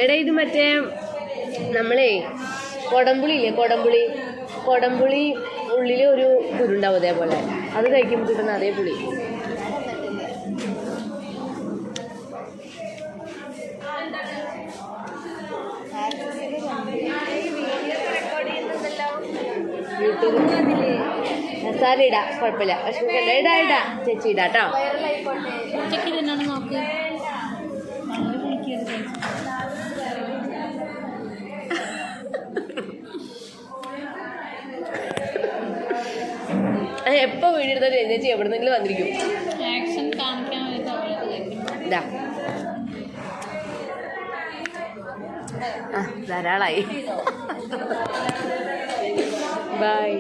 എടാ ഇത് മറ്റേ നമ്മളേ കൊടംപുളി ഇല്ലേ, കൊടംപുളി ഉള്ളിൽ ഒരു കുരുണ്ടാവും അതേപോലെ, അത് കഴിക്കുമ്പോൾ കിട്ടുന്ന അതേ പുളി. യൂട്യൂബ് മസാല ഇടാം, കുഴപ്പമില്ല. പക്ഷെ ഇടാ ചേച്ചി ഇടാട്ടോ. നോക്ക് എപ്പോ വീടെടുത്താൽ ചേച്ചി എവിടെന്നെങ്കിലും വന്നിരിക്കും. ഇതാ ധാരാളായി. ബൈ.